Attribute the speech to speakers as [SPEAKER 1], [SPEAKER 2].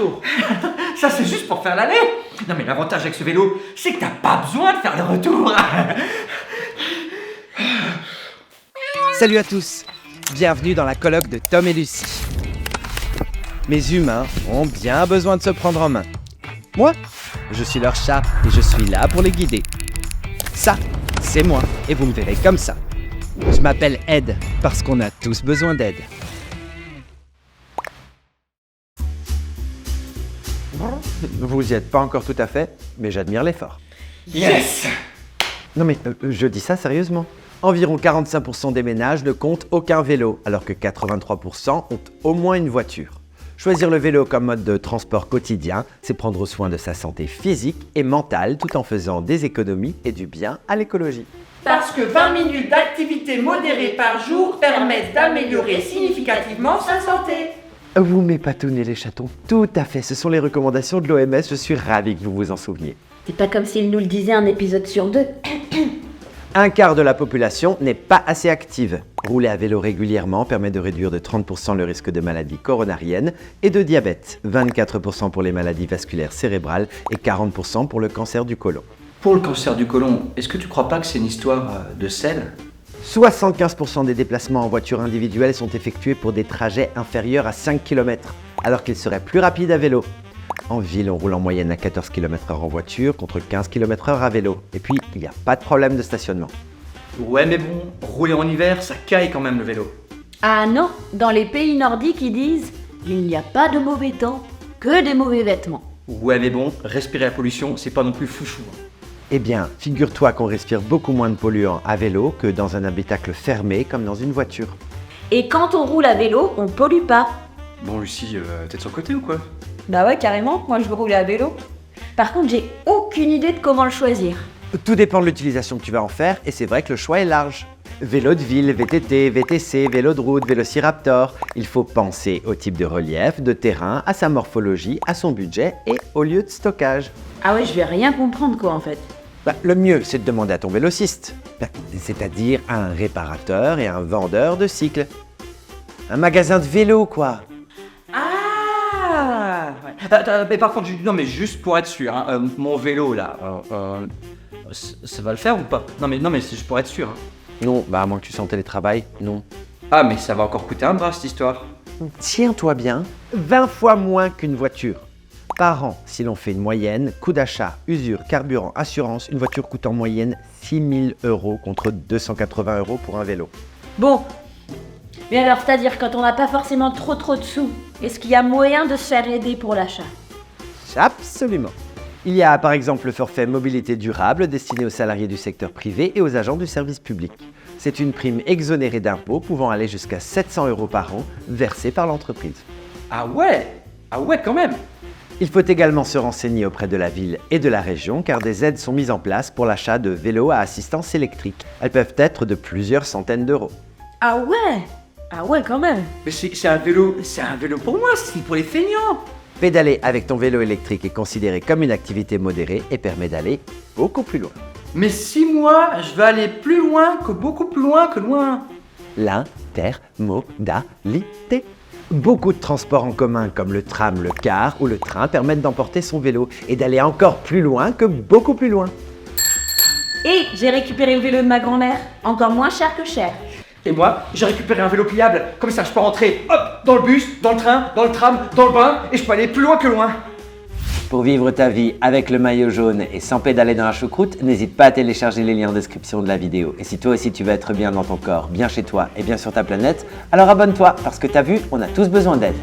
[SPEAKER 1] aller-retour.
[SPEAKER 2] Ça, c'est juste pour faire l'aller. Non, mais l'avantage avec ce vélo, c'est que t'as pas besoin de faire le retour.
[SPEAKER 3] Salut à tous, bienvenue dans la colloque de Tom et Lucie. Mes humains ont bien besoin de se prendre en main. Moi, je suis leur chat et je suis là pour les guider. Ça, c'est moi et vous me verrez comme ça. Je m'appelle Ed parce qu'on a tous besoin d'aide. Vous y êtes pas encore tout à fait, mais j'admire l'effort.
[SPEAKER 2] Yes.
[SPEAKER 3] Non mais je dis ça sérieusement. Environ 45% des ménages ne comptent aucun vélo, alors que 83% ont au moins une voiture. Choisir le vélo comme mode de transport quotidien, c'est prendre soin de sa santé physique et mentale tout en faisant des économies et du bien à l'écologie.
[SPEAKER 1] Parce que 20 minutes d'activité modérée par jour permettent d'améliorer significativement sa santé.
[SPEAKER 3] Vous m'épatonnez les chatons. Tout à fait, ce sont les recommandations de l'OMS, je suis ravi que vous vous en souveniez.
[SPEAKER 4] C'est pas comme s'il nous le disait un épisode sur 2.
[SPEAKER 3] Un quart de la population n'est pas assez active. Rouler à vélo régulièrement permet de réduire de 30% le risque de maladies coronariennes et de diabète, 24% pour les maladies vasculaires cérébrales et 40% pour le cancer du côlon.
[SPEAKER 2] Pour le cancer du côlon, est-ce que tu crois pas que c'est une histoire de sel?
[SPEAKER 3] 75% des déplacements en voiture individuelle sont effectués pour des trajets inférieurs à 5 km, alors qu'ils seraient plus rapides à vélo. En ville, on roule en moyenne à 14 km/h en voiture contre 15 km/h à vélo. Et puis, il n'y a pas de problème de stationnement.
[SPEAKER 2] Ouais, mais bon, rouler en hiver, ça caille quand même le vélo.
[SPEAKER 4] Ah non, dans les pays nordiques, ils disent « Il n'y a pas de mauvais temps, que des mauvais vêtements ».
[SPEAKER 2] Ouais, mais bon, respirer la pollution, c'est pas non plus foufou.
[SPEAKER 3] Eh bien, figure-toi qu'on respire beaucoup moins de polluants à vélo que dans un habitacle fermé comme dans une voiture.
[SPEAKER 4] Et quand on roule à vélo, on pollue pas.
[SPEAKER 2] Bon, Lucie, t'es de son côté ou quoi?
[SPEAKER 4] Bah ouais, carrément, moi je veux rouler à vélo. Par contre, j'ai aucune idée de comment le choisir.
[SPEAKER 3] Tout dépend de l'utilisation que tu vas en faire et c'est vrai que le choix est large. Vélo de ville, VTT, VTC, vélo de route, vélociraptor. Il faut penser au type de relief, de terrain, à sa morphologie, à son budget et au lieu de stockage.
[SPEAKER 4] Ah ouais, je vais rien comprendre quoi en fait.
[SPEAKER 3] Le mieux, c'est de demander à ton vélociste, c'est-à-dire à un réparateur et un vendeur de cycles. Un magasin de vélo, quoi.
[SPEAKER 2] Ah ouais. Mais par contre, non mais juste pour être sûr, hein, mon vélo là, ça va le faire ou pas? Non mais c'est juste pour être sûr. Hein.
[SPEAKER 3] Non, à moins que tu sois en télétravail, non.
[SPEAKER 2] Ah mais ça va encore coûter un bras cette histoire.
[SPEAKER 3] Tiens-toi bien, 20 fois moins qu'une voiture. Par an, si l'on fait une moyenne, coût d'achat, usure, carburant, assurance, une voiture coûte en moyenne 6 000 € contre 280 € pour un vélo.
[SPEAKER 4] Bon, mais alors c'est-à-dire quand on n'a pas forcément trop de sous, est-ce qu'il y a moyen de se faire aider pour l'achat?
[SPEAKER 3] Absolument. Il y a par exemple le forfait mobilité durable destiné aux salariés du secteur privé et aux agents du service public. C'est une prime exonérée d'impôts pouvant aller jusqu'à 700 € par an versée par l'entreprise.
[SPEAKER 2] Ah ouais quand même.
[SPEAKER 3] Il faut également se renseigner auprès de la ville et de la région car des aides sont mises en place pour l'achat de vélos à assistance électrique. Elles peuvent être de plusieurs centaines d'euros.
[SPEAKER 4] Ah ouais quand même.
[SPEAKER 2] Mais c'est un vélo pour moi, c'est pour les feignants.
[SPEAKER 3] Pédaler avec ton vélo électrique est considéré comme une activité modérée et permet d'aller beaucoup plus loin.
[SPEAKER 2] Mais si moi, je veux aller plus loin que beaucoup plus loin que loin.
[SPEAKER 3] L'intermodalité. Beaucoup de transports en commun comme le tram, le car ou le train permettent d'emporter son vélo et d'aller encore plus loin que beaucoup plus loin.
[SPEAKER 4] Et j'ai récupéré le vélo de ma grand-mère, encore moins cher que cher.
[SPEAKER 2] Et moi, j'ai récupéré un vélo pliable, comme ça je peux rentrer, hop, dans le bus, dans le train, dans le tram, dans le bain, et je peux aller plus loin que loin.
[SPEAKER 3] Pour vivre ta vie avec le maillot jaune et sans pédaler dans la choucroute, n'hésite pas à télécharger les liens en description de la vidéo. Et si toi aussi tu veux être bien dans ton corps, bien chez toi et bien sur ta planète, alors abonne-toi parce que t'as vu, on a tous besoin d'aide.